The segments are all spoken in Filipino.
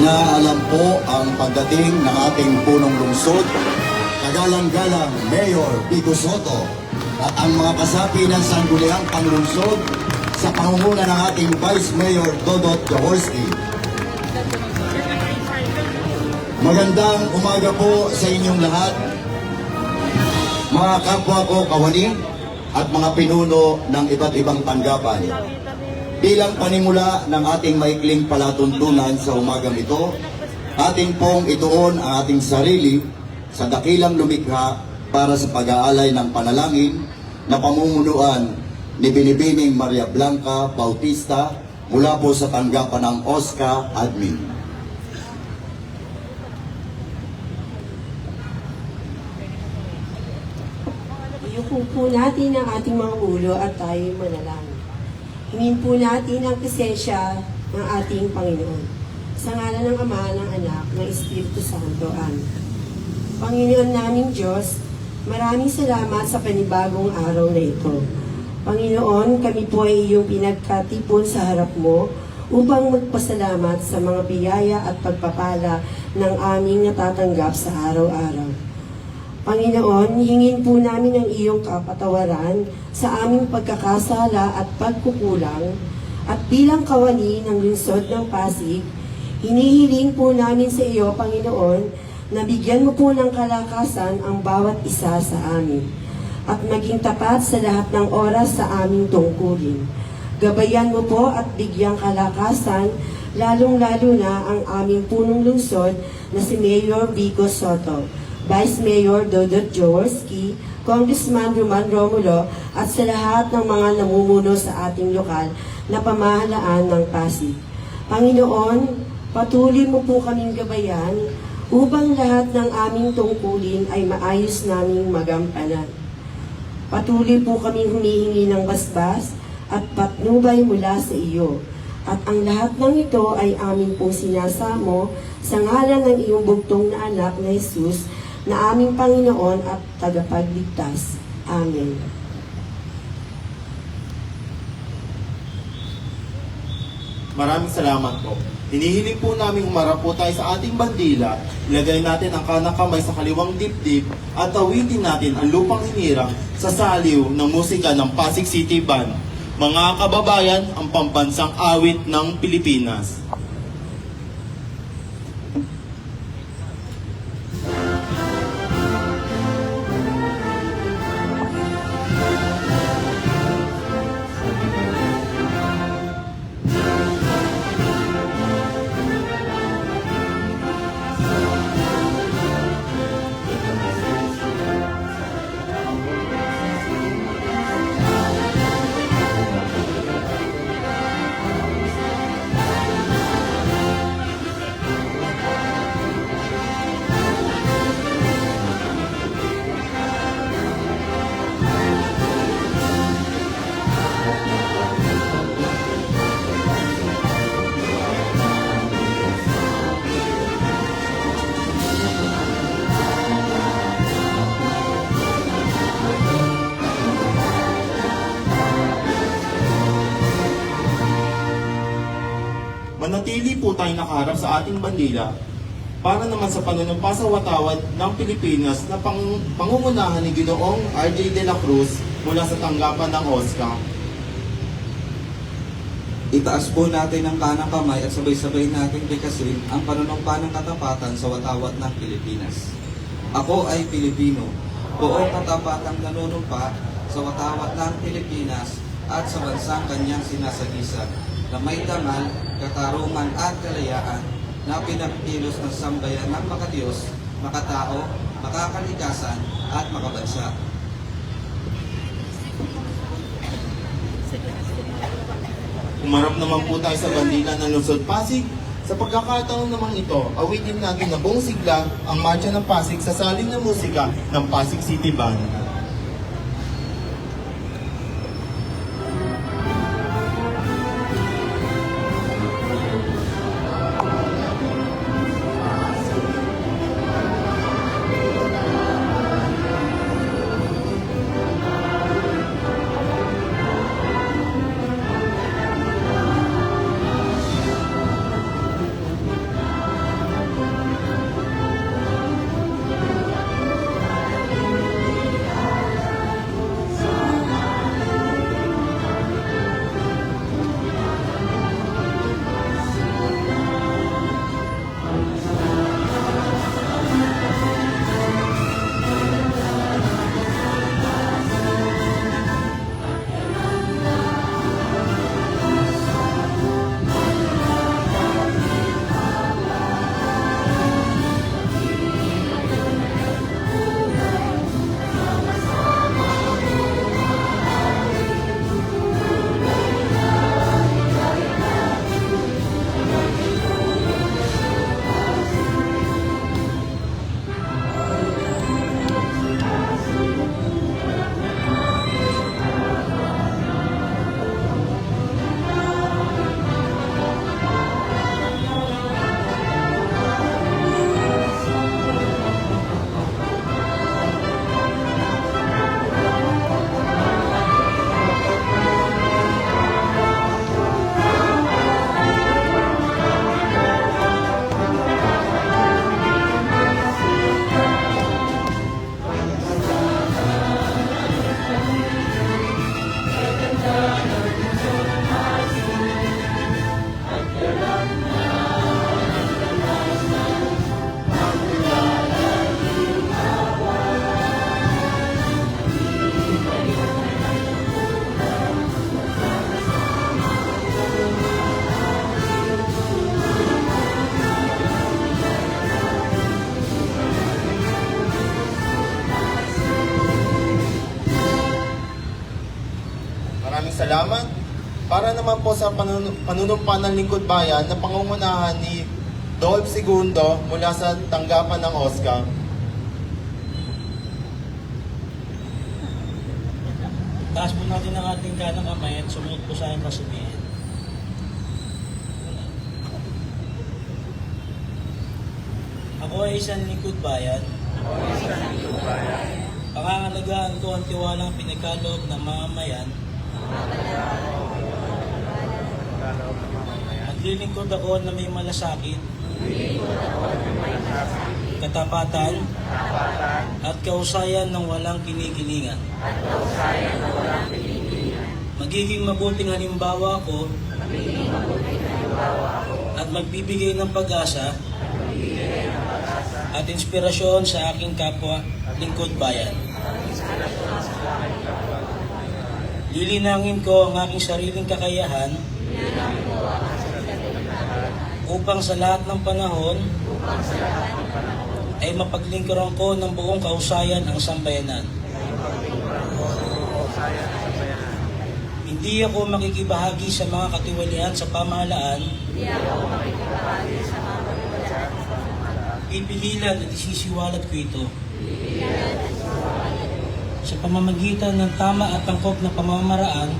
Inaalam po ang pagdating ng ating punong lungsod, kagalang-galang Mayor Vico Sotto at ang mga kasapi ng sangguniang panglungsod sa pangunguna ng ating Vice Mayor Dodot Jaworski. Magandang umaga po sa inyong lahat, mga kapwa ko kawani at mga pinuno ng iba't ibang tanggapan. Bilang panimula ng ating maikling palatuntunan sa umagang ito, ating pong ituon ang ating sarili sa dakilang lumikha para sa pag-aalay ng panalangin na pamumunuan ni Binibining Maria Blanca Bautista mula po sa tanggapan ng OSCA Admin. Iyuko po natin ang ating mga ulo at tayo'y manalangin. Hingin po natin ang presensya ng ating Panginoon. Sa ngalan ng Ama, ng Anak, ng Espiritu Santo. Amen. Panginoon naming Diyos, maraming salamat sa panibagong araw na ito. Panginoon, kami po ay iyong pinagkatipon sa harap mo upang magpasalamat sa mga biyaya at pagpapala ng aming natatanggap sa araw-araw. Panginoon, hingin po namin ang iyong kapatawaran sa aming pagkakasala at pagkukulang, at bilang kawani ng lungsod ng Pasig, hinihiling po namin sa iyo, Panginoon, na bigyan mo po ng kalakasan ang bawat isa sa amin, at maging tapat sa lahat ng oras sa aming tungkulin. Gabayan mo po at bigyang kalakasan, lalong-lalo na ang aming punong lungsod na si Mayor Vico Sotto, Vice Mayor Dodot Jaworski, Congressman Roman Romulo, at sa lahat ng mga namumuno sa ating lokal na pamahalaan ng Pasig. Panginoon, patuloy mo po kaming gabayan upang lahat ng aming tungkulin ay maayos naming magampanan. Patuloy po kaming humihingi ng basbas at patnubay mula sa iyo. At ang lahat ng ito ay amin pong sinasamo sa ngalan ng iyong bugtong na anak na Jesus, na aming Panginoon at tagapagligtas. Amen. Maraming salamat po. Hinihiling po namin umarap po tayo sa ating bandila, ilagay natin ang kanang kamay sa kaliwang dibdib at awitin natin ang lupang hinirang sa saliw ng musika ng Pasig City Band. Mga kababayan, ang pambansang awit ng Pilipinas. Manatili po tayo nakaharap sa ating bandila para naman sa panunumpa sa watawad ng Pilipinas na pangungunahan ni Ginoong R.J. de la Cruz mula sa tanggapan ng OSCA. Itaas po natin ang kanang kamay at sabay-sabay natin bigkasin ang panunumpa ng katapatan sa watawat ng Pilipinas. Ako ay Pilipino, buong katapatang nanunumpa sa watawat ng Pilipinas at sa bansang kanyang sinasagisag, na may dangal, katarungan at kalayaan na pinagkilos ng sambayan ng makadiyos, makatao, makakalikasan at makabansa. Umarap naman po tayo sa bandila ng Lungsod Pasig. Sa pagkakataon naman ito, awitin natin na buong sigla ang marcha ng Pasig sa saling ng musika ng Pasig City Band. Salamat. Para naman po sa panunumpa ng lingkod bayan na pangungunahan ni Dolph Segundo mula sa tanggapan ng OSCA. Taas po natin ang ating kanang kamay at sumunod po sa aking kasabihin. Ako ay isang lingkod bayan. Pangangalagaan ko ang tiwalang pinagkaloob ng mamamayan. Maglilingkod ako na may malasakit, katapatan, at kausayan ng walang kinikilingan. Magiging mabuting halimbawa ko at magbibigay ng pag-asa at inspirasyon sa aking kapwa lingkod bayan. Lilinangin ko ang aking sariling kakayahan upang sa lahat ng panahon ay mapaglingkuran ko ng buong kausayan ang sambayanan. Hindi ako makikibahagi sa mga katiwalian sa pamahalaan. Pipigilan at isisiwalat ko ito. Sa pamamagitan ng tama at tangkop na pamamaraan,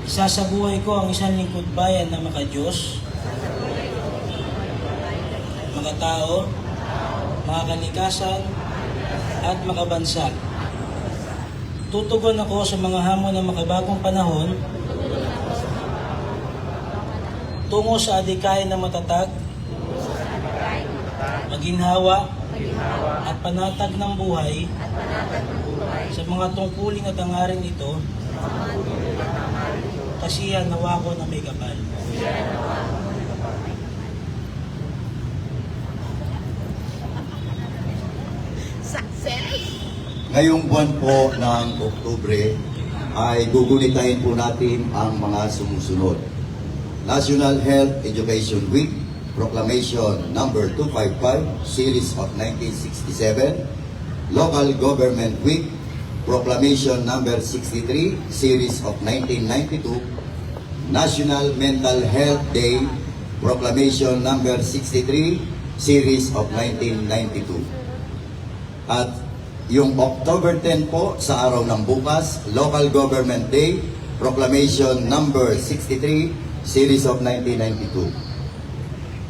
isasabuhay ko ang isang lingkod bayan na makadiyos, makatao, makakalikasan, at makabansa. Tutugon ako sa mga hamon ng makabagong panahon tungo sa adikain na matatag, maginhawa, at panatag ng buhay sa mga tungkulin at hangarin ito, kasiyan nawa ko na may kapal. Ngayong buwan po ng Oktubre ay gugunitain po natin ang mga sumusunod. National Health Education Week, Proclamation number 255, Series of 1967, Local Government Week, Proclamation number 63, Series of 1992, National Mental Health Day, Proclamation number 63, Series of 1992. At yung October 10 po sa araw ng bukas, Local Government Day, Proclamation number 63, Series of 1992.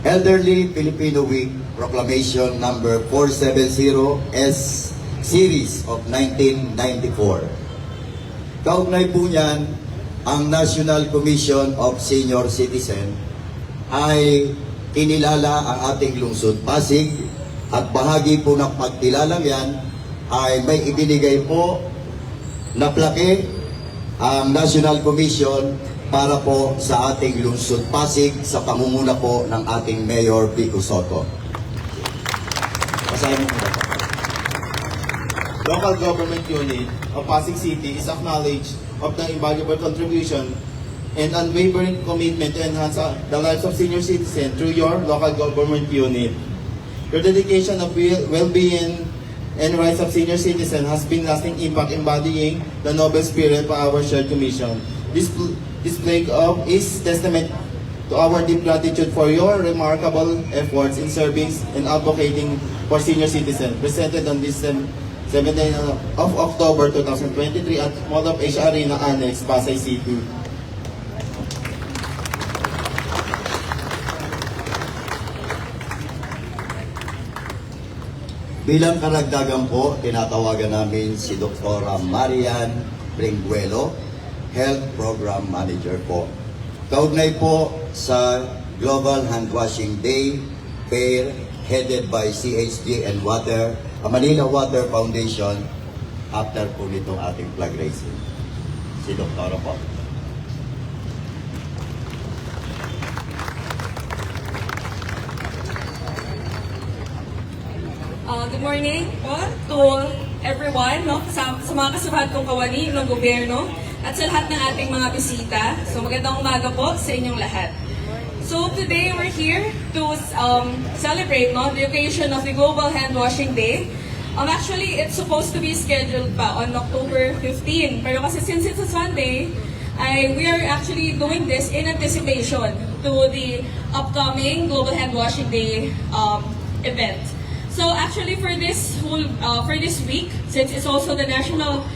Elderly Filipino Week, Proclamation number 470S, Series of 1994. Kaugnay po niyan, ang National Commission of Senior Citizen ay kinilala ang ating lungsod Pasig at bahagi po ng pagkilalang yan ay may ibinigay po na plaque ang National Commission para po sa ating lungsod Pasig sa pangunguna po ng ating Mayor Vico Soto. Basahin mo muna po. Local Government Unit of Pasig City is acknowledged of the invaluable contribution and unwavering commitment to enhance the lives of senior citizens through your local government unit. Your dedication of well-being and rights of senior citizens has been lasting impact embodying the noble spirit of our shared commission. This plague is testament to our deep gratitude for your remarkable efforts in serving and advocating for senior citizens. Presented on this 17th of October 2023 at Mall of Asia Arena Annex, Pasay City. Bilang karagdagan po, tinatawagan namin si Dr. Marian Bringuelo, Health Program Manager po. Kaugnay po sa Global Handwashing Day Fair headed by CHG and Water, Manila Water Foundation, after po nitong ating flag raising. Si Dr. po. Good morning po to everyone, no? Sa mga kasamahan kong kawani ng gobyerno at sa lahat ng ating mga bisita. So magandang umaga po sa inyong lahat. So today we're here to celebrate, no, the occasion of the Global Hand Washing Day. Actually, it's supposed to be scheduled pa on October 15. Pero kasi since it's a Sunday, we are actually doing this in anticipation to the upcoming Global Hand Washing Day event. So actually for this week, since it's also the National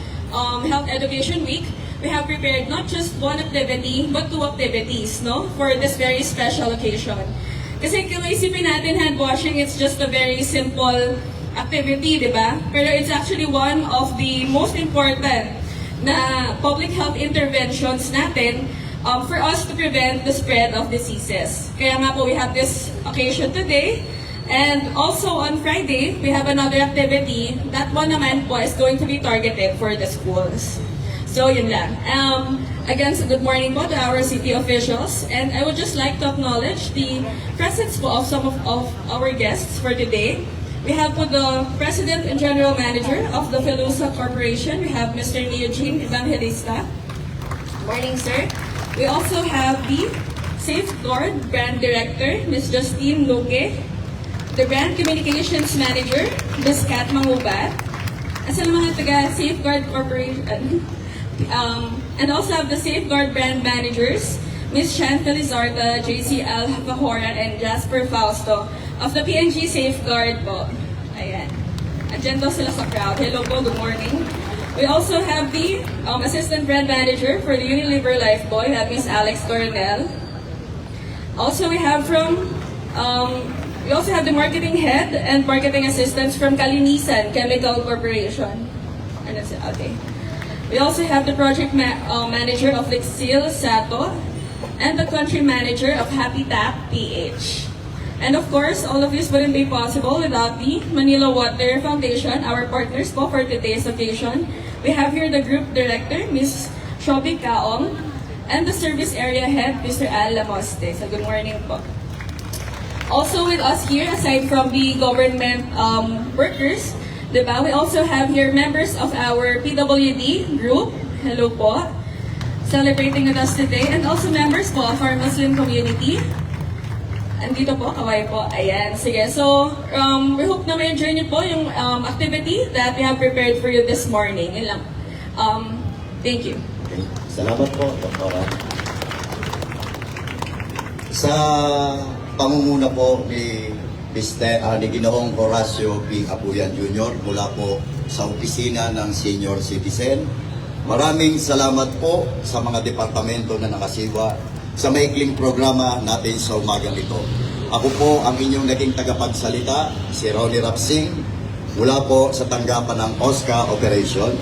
Health Education Week, we have prepared not just one activity, but two activities, no, for this very special occasion. Kasi kung isipin natin, hand washing, it's just a very simple activity, di ba? Pero it's actually one of the most important na public health interventions natin for us to prevent the spread of diseases. Kaya nga po, we have this occasion today. And also on Friday, we have another activity. That one naman po is going to be targeted for the schools. So yun lang. Again, so good morning po to our city officials. And I would just like to acknowledge the presence po of some of our guests for today. We have po the President and General Manager of the Filusa Corporation. We have Mr. Eugene Evangelista. Morning, sir. We also have the Safeguard Brand Director, Ms. Justine Luque. The Brand Communications Manager, Ms. Kat Mangubat. At sa mga taga Safeguard Corporation, and also have the Safeguard Brand Managers, Ms. Chantal Lizarda, JC Alfajora, and Jasper Fausto of the PNG Safeguard po. Ayan. Agenda sila sa crowd. Hello po, good morning. We also have the Assistant Brand Manager for the Unilever Lifebuoy, that Ms. Alex Coronel. Also, we have we also have the Marketing Head and Marketing Assistants from Kalinisan Chemical Corporation. Okay. We also have the Project Manager of Lixil Sato and the Country Manager of Habitat PH. And of course, all of this wouldn't be possible without the Manila Water Foundation, our partners po for today's occasion. We have here the Group Director, Ms. Shobi Kaong, and the Service Area Head, Mr. Al Lamoste. So good morning po. Also with us here, aside from the government workers, diba, we also have here members of our PWD group. Hello po. Celebrating with us today. And also members po of our Muslim community. Andito po, kaway po. Ayan, sige. So, we hope na ma-enjoy niyo po yung activity that we have prepared for you this morning. Yun lang. Thank you. Okay. Salamat po, Doktora. Sa pangunguna po ni Ginoong Horacio P. Apuyan Jr. mula po sa opisina ng Senior Citizen. Maraming salamat po sa mga departamento na nakasiwa sa maikling programa natin sa umagang ito. Ako po ang inyong naging tagapagsalita, si Ronnie Rapsing, mula po sa tanggapan ng OSCA Operation.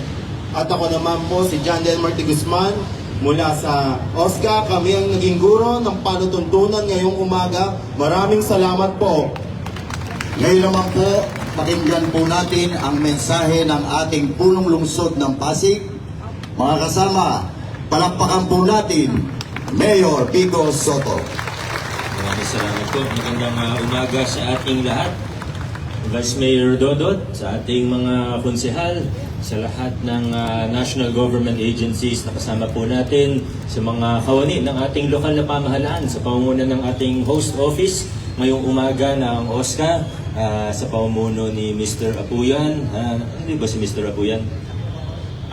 At ako naman po si John Del Marti Guzman mula sa OSCA. Kami ang naging guro ng panutuntunan ngayong umaga. Maraming salamat po. Ngayon naman po, pakinggan po natin ang mensahe ng ating punong lungsod ng Pasig. Mga kasama, palakpakan po natin Mayor Pico Soto. Maraming salamat po. Magandang umaga sa ating lahat. Vice Mayor Dodot, sa ating mga konsehal, sa lahat ng national government agencies na kasama po natin, sa mga kawani ng ating lokal na pamahalaan, sa pamumuno ng ating host office, ngayong umaga ng OSCA, sa pamumuno ni Mr. Apuyan. Hindi ba si Mr. Apuyan?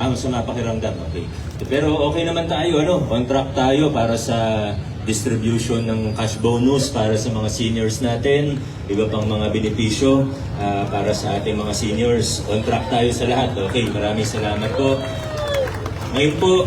Masama pakiramdam, okay. Pero okay naman tayo, on track tayo para sa distribution ng cash bonus para sa mga seniors natin, iba pang mga benepisyo para sa ating mga seniors. On track tayo sa lahat, okay. Maraming salamat po. Ngayon po,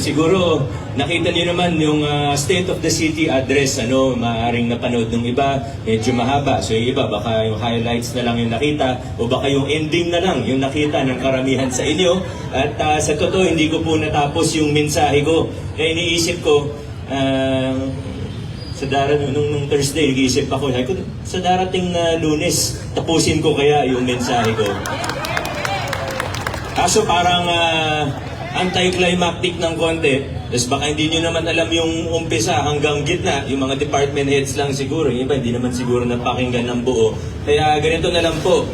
siguro nakita niyo naman yung State of the City address, maaaring napanood ng iba, medyo mahaba. So yung iba, baka yung highlights na lang yung nakita, o baka yung ending na lang yung nakita ng karamihan sa inyo. At sa totoo, hindi ko po natapos yung mensahe ko. Kaya iniisip ko, nung Thursday, nag-iisip ako, sa darating na Lunes, tapusin ko kaya yung mensahe ko. Kaso parang anticlimactic ng konti. Tapos baka hindi nyo naman alam yung umpisa hanggang gitna. Yung mga department heads lang siguro. Yung iba hindi naman siguro napakinggan ng buo. Kaya ganito na lang po.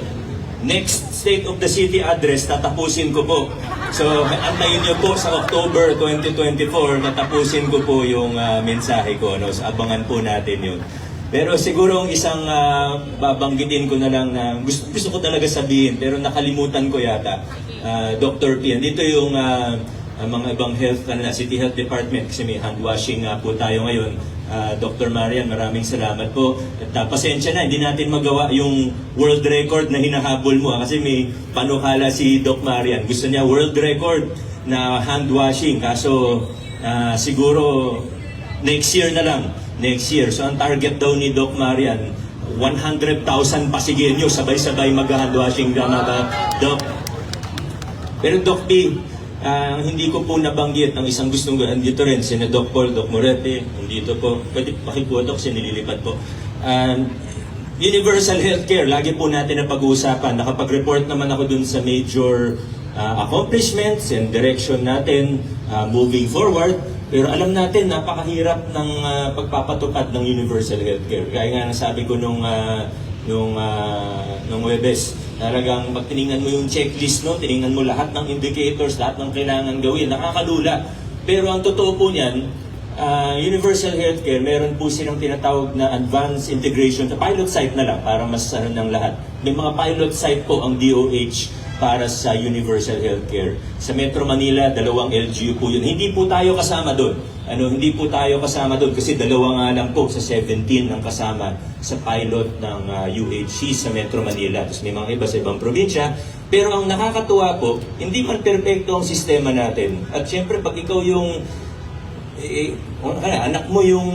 Next State of the City address, tatapusin ko po. So antayin nyo po sa October 2024, tatapusin ko po yung mensahe ko. So abangan po natin yun. Pero siguro ang isang babanggitin ko na lang na gusto ko talaga sabihin pero nakalimutan ko yata. Dr. P. Dito yung mga ibang health, City Health Department kasi may hand washing po tayo ngayon. Dr. Marian, maraming salamat po. At pasensya na, hindi natin magawa yung world record na hinahabol mo kasi may panukala si Doc Marian. Gusto niya world record na hand washing. Kaso siguro next year na lang. Next year. So ang target daw ni Doc Marian, 100,000 Pasigueño sabay-sabay mag-hand washing. Tama ba, Doc? Pero Doc B, hindi ko po nabanggit ang isang gustong andito rin, si Doc Paul, Doc Morete, andito po. Pwede pakiputo kasi nililipat po. Universal Healthcare, lagi po natin na pag-uusapan. Nakapag-report naman ako dun sa major accomplishments and direction natin moving forward. Pero alam natin, napakahirap ng pagpapatupad ng Universal Healthcare. Kaya nga nasabi ko nung Webes, talagang magtiningnan mo yung checklist, no? Tiningnan mo lahat ng indicators, lahat ng kailangan gawin. Nakakalula. Pero ang totoo po niyan, Universal Healthcare, meron po silang tinatawag na advanced integration sa pilot site na lang para mas ng lahat. May mga pilot site po ang DOH para sa Universal Healthcare. Sa Metro Manila, 2 LGU po yun. Hindi po tayo kasama doon. Hindi po tayo kasama doon kasi 2 nga lang po sa 17 ang kasama sa pilot ng UHC sa Metro Manila. Tapos may mga iba sa ibang probinsya. Pero ang nakakatuwa po, hindi man perfecto ang sistema natin. At syempre, pag ikaw yung anak mo yung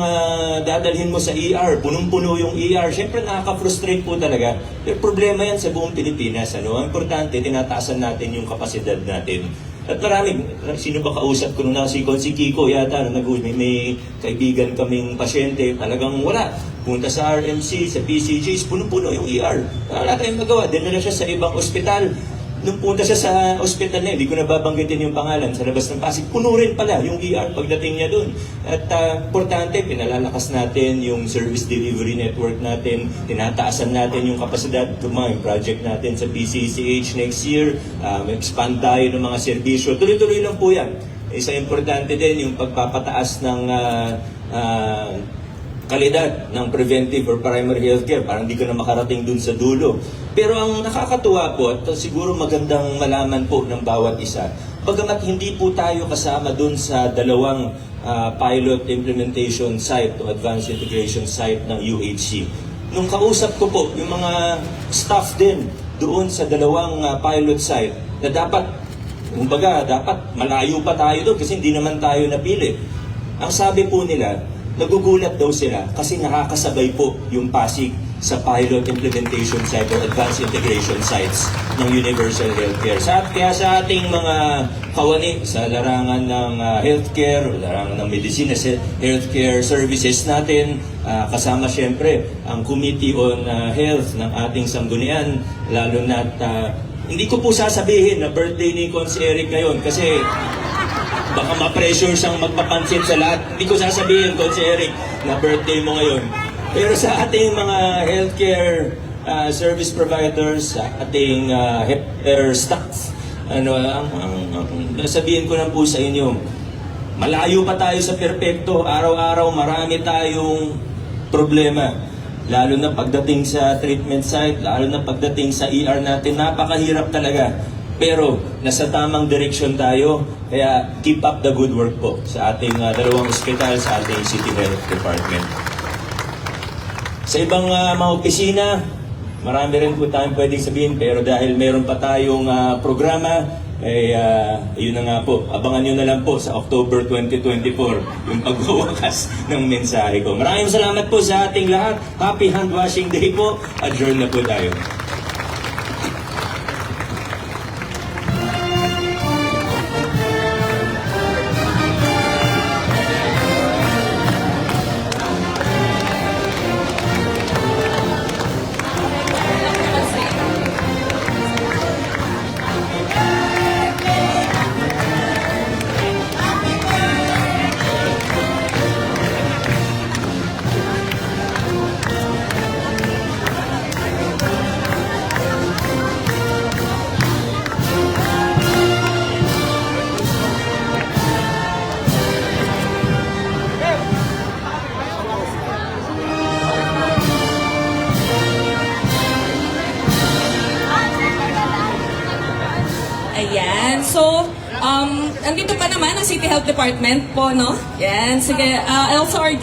dadalhin mo sa ER, punong-puno yung ER, syempre nakaka-frustrate po talaga. Pero problema yan sa buong Pilipinas. Ang importante, tinataasan natin yung kapasidad natin. At maraming, sino ba kausap ko nung si Kiko yata, may kaibigan kaming pasyente, talagang wala. Punta sa RMC, sa PCGs, punong-puno yung ER. Wala tayong magawa, dinala siya sa ibang ospital. Nung punta siya sa ospital na, hindi ko nababanggitin yung pangalan, sa labas ng Pasig, puno rin pala yung ER pagdating niya doon. At importante, pinalalakas natin yung service delivery network natin, tinataasan natin yung kapasidad, yung project natin sa PCCH next year, expand tayo ng mga serbisyo. Tuloy-tuloy lang po yan. Isa importante din yung pagpapataas ng kalidad ng preventive or primary healthcare. Parang hindi ko na makarating dun sa dulo. Pero ang nakakatuwa po, at siguro magandang malaman po ng bawat isa, bagamat hindi po tayo kasama dun sa 2 pilot implementation site o advanced integration site ng UHC. Nung kausap ko po, yung mga staff din doon sa 2 pilot site na dapat malayo pa tayo doon kasi hindi naman tayo napili. Ang sabi po nila, nagugulat daw sila kasi nakakasabay po yung Pasig sa pilot implementation site or advanced integration sites ng Universal Healthcare. Kaya sa ating mga kawani sa larangan ng healthcare, larangan ng medicine, healthcare services natin, kasama siyempre ang Committee on Health ng ating sanggunian, lalo na hindi ko po sasabihin na birthday ni Cons. Eric ngayon kasi baka ma-pressure siyang magpapansin sa lahat. Hindi ko sasabihin, Coach Eric, na birthday mo ngayon. Pero sa ating mga healthcare service providers, sa ating healthcare staff, sabihin ko lang po sa inyo, malayo pa tayo sa perpekto. Araw-araw marami tayong problema. Lalo na pagdating sa treatment site, lalo na pagdating sa ER natin, napakahirap talaga. Pero nasa tamang direksyon tayo, kaya keep up the good work po sa ating 2 ospital, sa ating City Health Department. Sa ibang mga opisina, marami rin po tayong pwedeng sabihin, pero dahil meron pa tayong programa, yun na nga po, abangan nyo na lang po sa October 2024 yung pagwawakas ng mensahe ko. Maraming salamat po sa ating lahat. Happy Hand Washing Day po. Adjourn na po tayo. Ayan. So, andito pa naman ang City Health Department po, no? Yan. Sige, also our